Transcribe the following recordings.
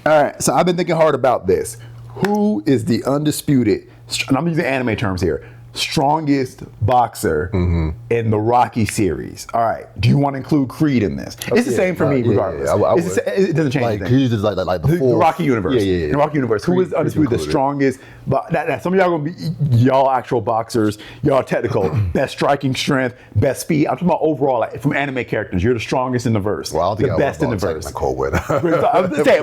All right, so I've been thinking hard about this. Who is the undisputed, and I'm using anime terms here, strongest boxer in the Rocky series? All right, do you want to include Creed in this? It's the same for me regardless. It doesn't change anything. He's just like the Rocky universe. Yeah. The Rocky universe. Who is undisputed the strongest? But some of y'all gonna be y'all actual boxers, y'all technical, best striking strength, best speed. I'm talking about overall, like, from anime characters. You're the strongest in the verse. Well, I don't think the best in the verse.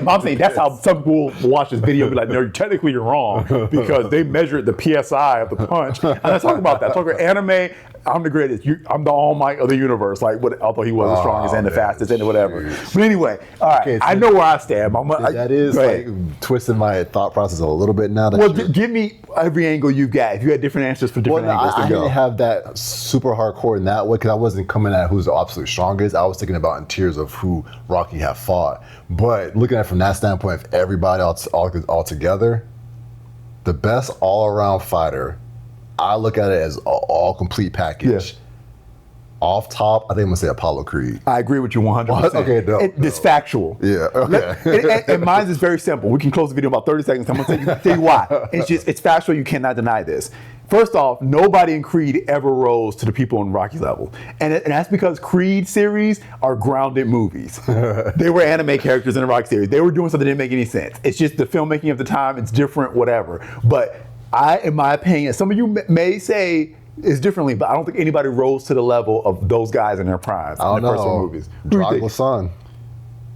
I'm saying that's how some people will watch this video and be like, no, technically you're wrong because they measured the PSI of the punch. And let's talk about that. Talk about anime. I'm the greatest. I'm the all might of the universe. Like, although he was the strongest and the fastest and whatever. But anyway, all right. Okay, so I know where I stand. That is like twisting my thought process a little bit now. Give me every angle you got. If you had different answers for different angles, I didn't have that super hardcore in that way because I wasn't coming at who's the absolute strongest. I was thinking about in tiers of who Rocky had fought. But looking at it from that standpoint, if everybody all together, the best all around fighter. I look at it as an all complete package. Yeah. Off top, I think I'm gonna say Apollo Creed. I agree with you 100%. Okay, It's factual. Yeah, okay. And mine is very simple. We can close the video in about 30 seconds. I'm gonna tell you why. It's factual. You cannot deny this. First off, nobody in Creed ever rose to the people in Rocky level. And that's because Creed series are grounded movies. They were anime characters in the Rocky series. They were doing something that didn't make any sense. It's just the filmmaking of the time. It's different, whatever. But in my opinion, some of you may say it's differently, but I don't think anybody rose to the level of those guys in their primes in their first movies. Drago's son.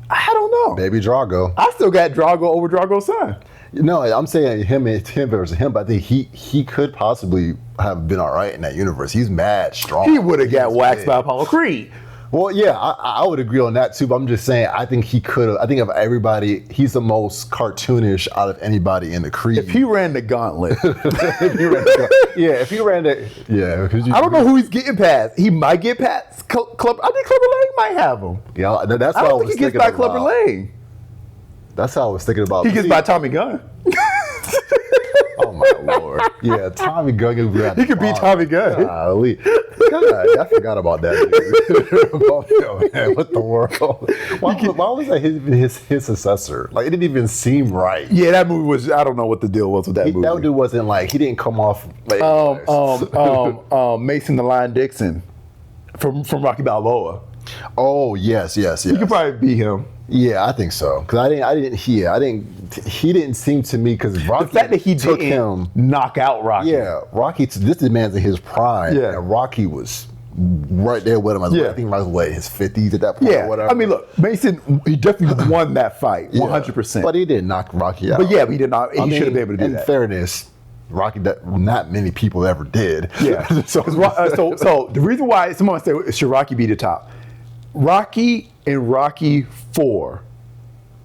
I don't know. Baby Drago. I still got Drago over Drago's son. No, I'm saying him versus him, but I think he could possibly have been all right in that universe. He's mad strong. He would have got waxed by Apollo Creed. Well, yeah, I would agree on that too, but I'm just saying, I think he could have. I think of everybody, he's the most cartoonish out of anybody in the Creed. If he ran the gauntlet. If he ran the, I don't know who he's getting past. He might get past Clubber. I think Clubber Lang might have him. Yeah, that's what I was thinking about. I don't think he gets by Clubber Lang. That's how I was thinking about. He gets by Tommy Gunn. Oh my Lord. Yeah, Tommy Gunn. He could beat Tommy Gunn. Golly. God, I forgot about that dude. Man, what the world? Why was that his successor? Like, it didn't even seem right. Yeah, that movie was, I don't know what the deal was with that movie. That dude wasn't like, he didn't come off like Mason the Lion Dixon from Rocky Balboa. Oh, yes. You could probably beat him. Yeah, I think so. Because he didn't seem to me, because Rocky, the fact that he took him knock out Rocky. Yeah, Rocky, this man's in his prime. Yeah. And Rocky was right there with him. I think he was in his 50s at that point or whatever. I mean, look, Mason, he definitely won that fight, 100%. But he didn't knock Rocky out. But he did not. He should have been able to do that. In fairness, Rocky, not many people ever did. Yeah. so the reason why someone say, should Rocky be the top? Rocky and Rocky 4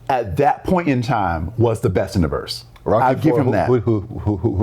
at that point in time was the best in the verse. I'll give him that. Who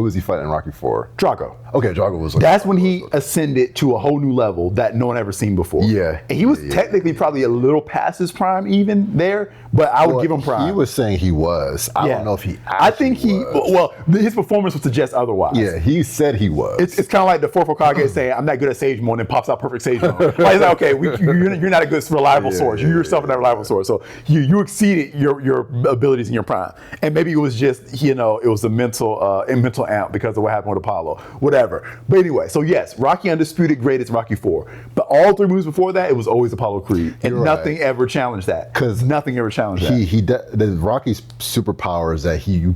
was he fighting in Rocky 4? Drago. Okay, Drago was. That's when he ascended to a whole new level that no one ever seen before. Yeah. And he was technically probably a little past his prime even there, but I would give him prime. He was saying he was. I don't know if he actually I think he was. His performance would suggest otherwise. Yeah, he said he was. It's kind of like the fourth Hokage saying, I'm not good at Sage Mode, and then pops out perfect Sage Mode. Like, it's like, okay, you're not a good, reliable source. You yourself are not a reliable source. So you exceeded your abilities in your prime. And maybe it was just, it was a mental amp because of what happened with Apollo. Whatever. But anyway, so yes, Rocky undisputed greatest Rocky 4. But all 3 movies before that, it was always Apollo Creed. And nothing ever challenged that. Because nothing ever challenged that. Rocky's superpower is that he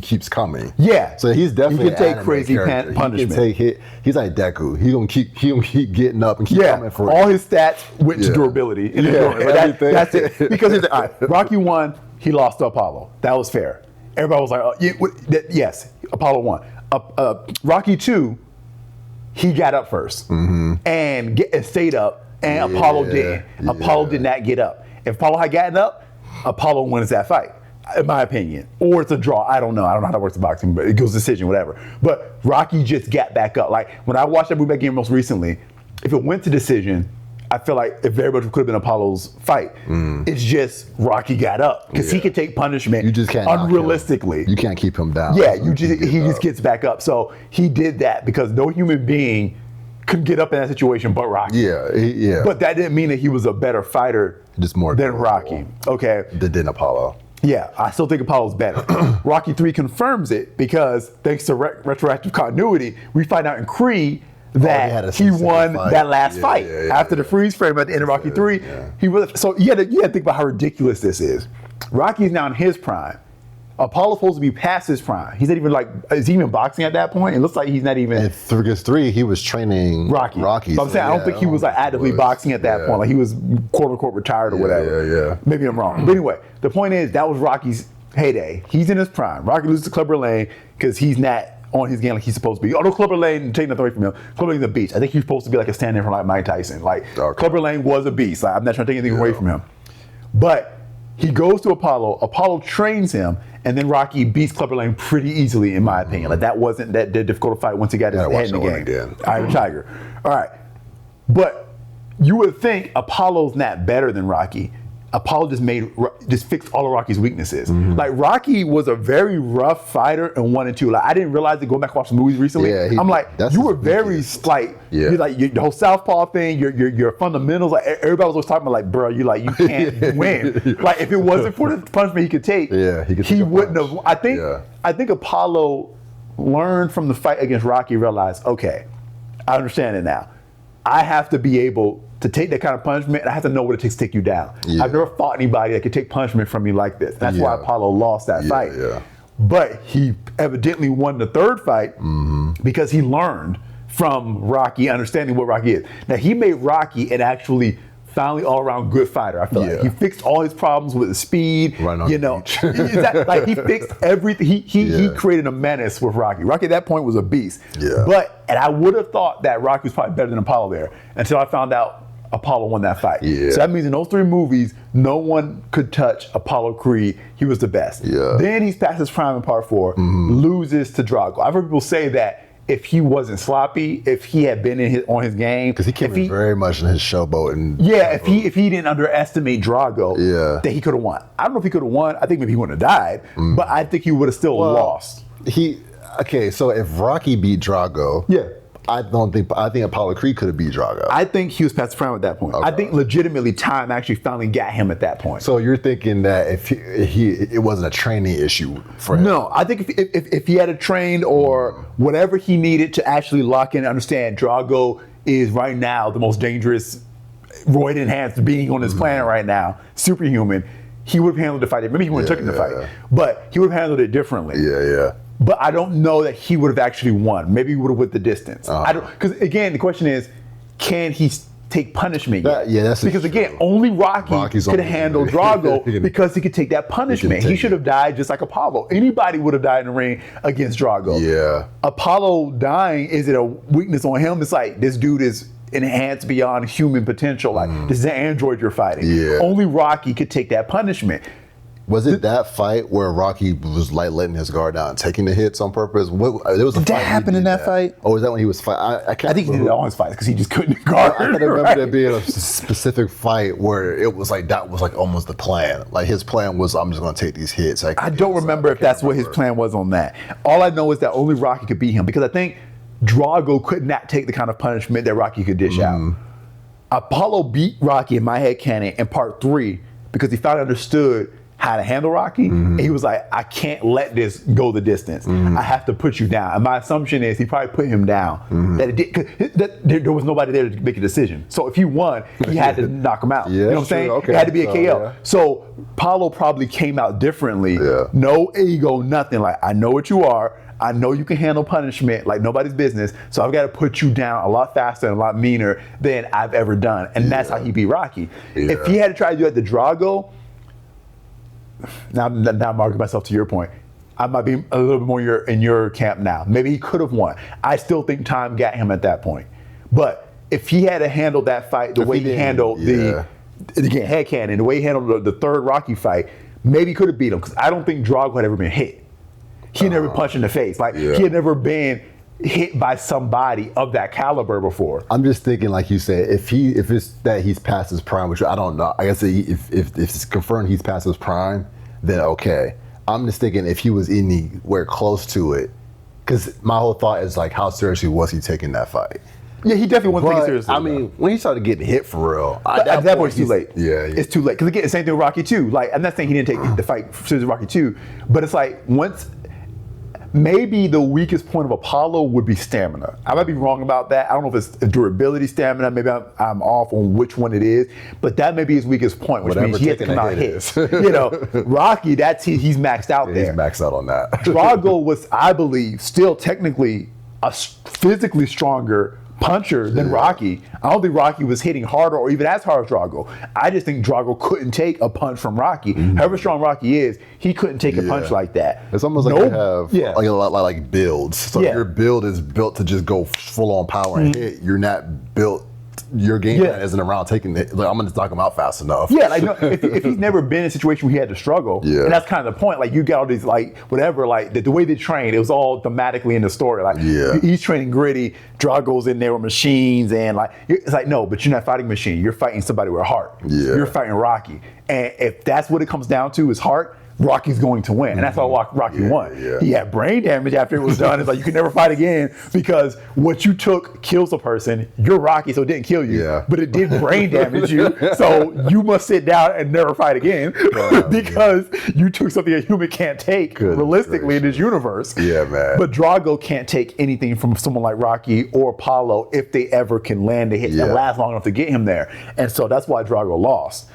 keeps coming. Yeah. So he's definitely he can take crazy punishment. He can take hit. He's like Deku. He gonna keep getting up and keep coming for it. All his stats went to durability. That's it. Because Rocky 1, he lost to Apollo. That was fair. Everybody was like, yes, Apollo won. Rocky 2, he got up first and stayed up, and Apollo didn't. Apollo did not get up. If Apollo had gotten up, Apollo wins that fight, in my opinion. Or it's a draw. I don't know. I don't know how that works in boxing, but it goes decision, whatever. But Rocky just got back up. Like, when I watched that movie back again most recently, if it went to decision, I feel like it very much could have been Apollo's fight. It's just Rocky got up because he could take punishment. You just can't unrealistically. You can't keep him down. Yeah, he just gets back up. So he did that because no human being could get up in that situation but Rocky. Yeah. But that didn't mean that he was a better fighter just more than Rocky. Okay. Than Apollo. Yeah, I still think Apollo's better. Rocky 3 confirms it because thanks to retroactive continuity, we find out in Creed that he won that last fight. After the freeze frame at the end of Rocky 3, he was. So you had to think about how ridiculous this is. Rocky's now in his prime. Apollo's supposed to be past his prime. He's not even is he even boxing at that point? It looks like he's not even. In 3 he was training Rocky. But I'm saying I don't think he was actively boxing at that point. Like he was quote unquote retired or whatever. Maybe I'm wrong. But anyway, the point is that was Rocky's heyday. He's in his prime. Rocky loses to Clubber Lang because he's not on his game like he's supposed to be. Although Clubber Lang, take nothing away from him, Clubber Lang's a beast. I think he's supposed to be like a stand-in for like Mike Tyson. Clubber Lang was a beast. Like, I'm not trying to take anything away from him. But he goes to Apollo. Apollo trains him, and then Rocky beats Clubber Lang pretty easily, in my opinion. Like that wasn't that difficult a fight once he got his head in the game. Iron Tiger. All right. But you would think Apollo's not better than Rocky. Apollo just fixed all of Rocky's weaknesses. Like Rocky was a very rough fighter in 1 and 2. Like I didn't realize it going back and watching movies recently. I'm like, you were very you're like the whole southpaw thing, your fundamentals. Like everybody was always talking about, like, bro, you can't win. Like if it wasn't for the punishment he could take, he wouldn't have. I think Apollo learned from the fight against Rocky, realized, okay, I understand it now. I have to be able to take that kind of punishment, and I have to know what it takes to take you down. I've never fought anybody that could take punishment from me like this. That's why Apollo lost that fight. But he evidently won the third fight because he learned from Rocky, understanding what Rocky is. Now, he made Rocky an actually finally all-around good fighter, I feel like. He fixed all his problems with the speed, like he fixed everything. He created a menace with Rocky. Rocky at that point was a beast. And I would have thought that Rocky was probably better than Apollo there until I found out Apollo won that fight. So that means in those 3 movies, no one could touch Apollo Creed. He was the best. Then he's past his prime in part 4, loses to Drago. I've heard people say that if he wasn't sloppy, if he had been on his game, because he came in very much in his showboat, and if he didn't underestimate Drago, that he could have won. I don't know if he could have won. I think maybe he wouldn't have died, but I think he would have still lost. So if Rocky beat Drago, I think Apollo Creed could have beat Drago. I think he was past the prime at that point. I think legitimately time actually finally got him at that point. So you're thinking that if it wasn't a training issue for him? No, I think if he had a trained or whatever he needed to actually lock in and understand Drago is right now the most dangerous roid enhanced being on this planet right now, superhuman, he would have handled the fight. Maybe he wouldn't have taken the fight, but he would have handled it differently. But I don't know that he would have actually won. Maybe he would have with the distance. I don't, because again, the question is, can he take punishment yet? That's because again, only Rocky could handle Drago because he could take that punishment. He should have died just like Apollo. Anybody would have died in the ring against Drago. Apollo dying, is it a weakness on him? It's like, this dude is enhanced beyond human potential. Like, this is an android you're fighting. Only Rocky could take that punishment. Was it that fight where Rocky was like letting his guard down, taking the hits on purpose? Did that happen in that fight? Or was that when he was fighting? I think he did it all his fights because he just couldn't guard. I can remember there being a specific fight where it was like that was like almost the plan. Like his plan was, I'm just going to take these hits. I don't remember if that's what his plan was on that. All I know is that only Rocky could beat him because I think Drago could not take the kind of punishment that Rocky could dish out. Apollo beat Rocky in my head canon in part 3 because he finally understood how to handle Rocky, and he was like, I can't let this go the distance. I have to put you down. And my assumption is he probably put him down. There was nobody there to make a decision. So if he won, he had to knock him out. You know what I'm saying? It had to be a KO. So Apollo probably came out differently. No ego, nothing. Like, I know what you are. I know you can handle punishment like nobody's business, so I've got to put you down a lot faster and a lot meaner than I've ever done. And that's how he beat Rocky. If he had to try to do that to Drago, now I'm arguing myself to your point. I might be a little bit more in your camp now. Maybe he could have won. I still think time got him at that point. But if he had to handle that fight the way he handled the head cannon, the way he handled the third Rocky fight, maybe he could have beat him because I don't think Drago had ever been hit. He had never punched in the face. Like he had never been hit by somebody of that caliber before. I'm just thinking, like you said, if it's that he's past his prime, which I don't know. I guess if it's confirmed he's past his prime, then okay. I'm just thinking if he was anywhere close to it, because my whole thought is like, how seriously was he taking that fight? Yeah, he definitely wasn't taking seriously. I mean, when he started getting hit for real, at that point, it's too late. Yeah, it's too late. Because again, same thing with Rocky 2. Like, I'm not saying he didn't take the fight seriously, Rocky 2, but it's like once. Maybe the weakest point of Apollo would be stamina. I might be wrong about that. I don't know if it's durability, stamina. Maybe I'm off on which one it is, but that may be his weakest point, which means he has to come out hit. You know, Rocky, he's maxed out there. He's maxed out on that. Drago was, I believe, still technically a physically stronger puncher than Rocky. I don't think Rocky was hitting harder or even as hard as Drago. I just think Drago couldn't take a punch from Rocky. However strong Rocky is, he couldn't take a punch like that. It's almost like you have like a lot like builds. So if your build is built to just go full on power and hit, you're not built. Your game plan isn't around taking it. Like, I'm going to knock him out fast enough. Yeah, like if he's never been in a situation where he had to struggle, and that's kind of the point. Like you got all these like whatever, like the way they train, it was all thematically in the story. Like he's training gritty, Drago's in there with machines, and like it's like no, but you're not fighting machine. You're fighting somebody with a heart. You're fighting Rocky, and if that's what it comes down to is heart. Rocky's going to win, and that's how Rocky won. He had brain damage after it was done. It's like you can never fight again because what you took kills a person. You're Rocky, so it didn't kill you, but it did brain damage you. So you must sit down and never fight again because you took something a human can't take realistically in this universe. Yeah, man. But Drago can't take anything from someone like Rocky or Apollo if they ever can land a hit and last long enough to get him there. And so that's why Drago lost.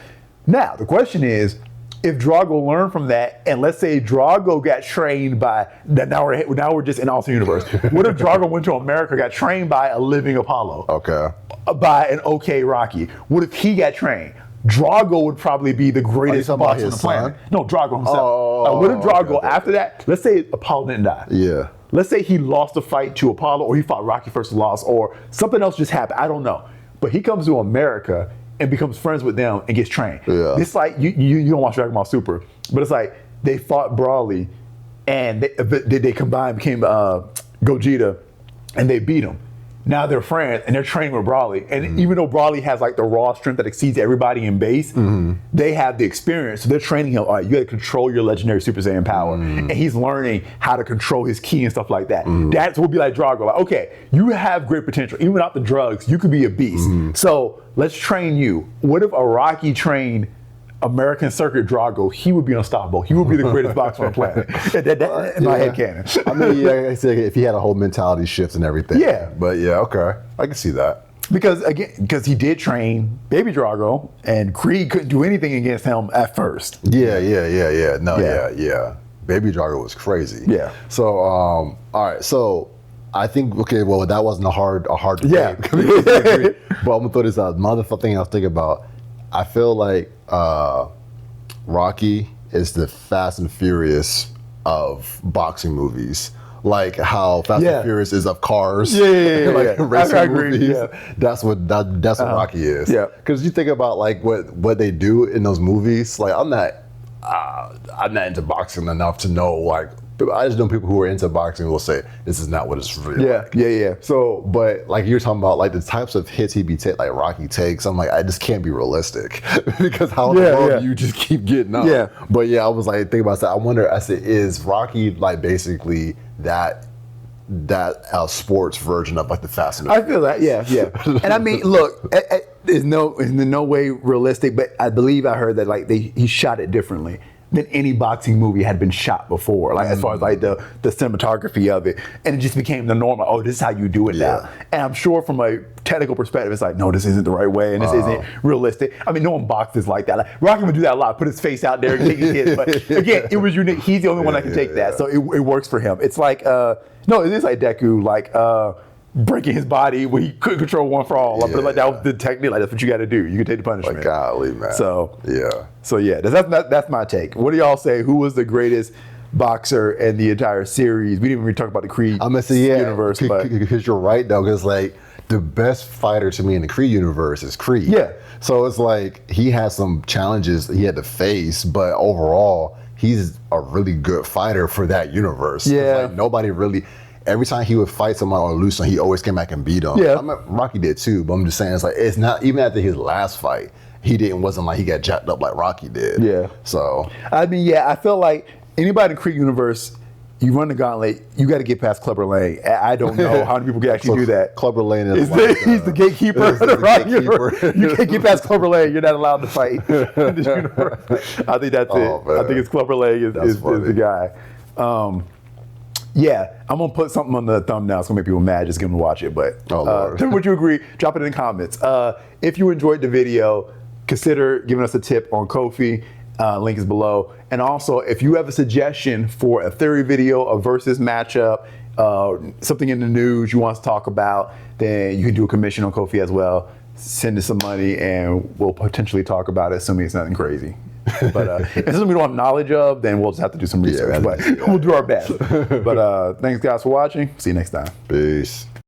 Now the question is, if Drago learned from that, and let's say Drago got trained by, now we're just in alternate universe. What if Drago went to America, got trained by a living Apollo? Okay. By an okay Rocky. What if he got trained? Drago would probably be the greatest boxer on the planet. No, Drago himself. What if Drago, after that, let's say Apollo didn't die. Yeah. Let's say he lost a fight to Apollo, or he fought Rocky first and lost, or something else just happened. I don't know. But he comes to America and becomes friends with them and gets trained. It's like, you don't watch Dragon Ball Super, but it's like they fought Broly and they combined, became Gogeta, and they beat him. Now they're friends and they're training with Broly. And even though Broly has like the raw strength that exceeds everybody in base, they have the experience. So they're training him, all right, you gotta control your legendary Super Saiyan power. And he's learning how to control his ki and stuff like that. That's what would be like Drago. Like, okay, you have great potential. Even without the drugs, you could be a beast. So let's train you. What if a Rocky trained American Circuit Drago, he would be unstoppable. He would be the greatest boxer on the planet. That in my head canon. I mean, I said if he had a whole mentality shift and everything. Yeah. But okay. I can see that. Because he did train Baby Drago, and Creed couldn't do anything against him at first. Yeah. Baby Drago was crazy. Yeah. So, all right. So, I think well, that wasn't a hard debate. Yeah. But I'm gonna throw this out. Another thing I was thinking about. I feel like Rocky is the Fast and Furious of boxing movies. Like how Fast and Furious is of cars. Racing movies. That's what Rocky is. Yeah. Because you think about like what they do in those movies. Like I'm not into boxing enough to know like. I just know people who are into boxing will say this is not what it's really like. Yeah. So, but like you're talking about, like the types of hits he be like Rocky takes. I'm like, I just can't be realistic because how in the world you just keep getting up. Yeah. But I was like thinking about that. I wonder. I said, is Rocky like basically that sports version of like the Fast and the Furious? I feel that. Yeah. And I mean, look, it's in no way realistic, but I believe I heard that like he shot it differently than any boxing movie had been shot before, like as far as like the cinematography of it, and it just became the norm. Oh, this is how you do it now. And I'm sure from a technical perspective, it's like, no, this isn't the right way, and this isn't realistic. I mean, no one boxes like that. Like, Rocky would do that a lot, put his face out there and take his hits. But again, it was unique. He's the only one that can take that, so it works for him. It's like it is like Deku, like breaking his body when he couldn't control one for all. But like that was the technique. Like that's what you got to do. You can take the punishment. Like golly, man. So that's my take. What do y'all say? Who was the greatest boxer in the entire series? We didn't even talk about the Creed universe, but because you're right though, because like the best fighter to me in the Creed universe is Creed. Yeah. So it's like he has some challenges that he had to face, but overall he's a really good fighter for that universe. Yeah. Like, nobody really. Every time he would fight someone or lose someone, he always came back and beat him. Yeah. I mean, Rocky did too, but I'm just saying, it's like, it's not, even after his last fight, wasn't like he got jacked up like Rocky did. Yeah. So. I mean, I feel like anybody in the Creed universe, you run the gauntlet, you got to get past Clubber Lang. I don't know how many people can actually do that. Clubber Lang is he's the gatekeeper. You can't get past Clubber Lang. You're not allowed to fight in this universe. I think that's it. Man. I think it's Clubber Lang is the guy. Yeah, I'm going to put something on the thumbnail. It's going to make people mad just getting to watch it. But tell me what you agree. Drop it in the comments. If you enjoyed the video, consider giving us a tip on Ko-fi. Link is below. And also, if you have a suggestion for a theory video, a versus matchup, something in the news you want to talk about, then you can do a commission on Ko-fi as well. Send us some money and we'll potentially talk about it, assuming it's nothing crazy. But if it's something we don't have knowledge of, then we'll just have to do some research. But we'll do our best. But thanks guys for watching. See you next time. Peace.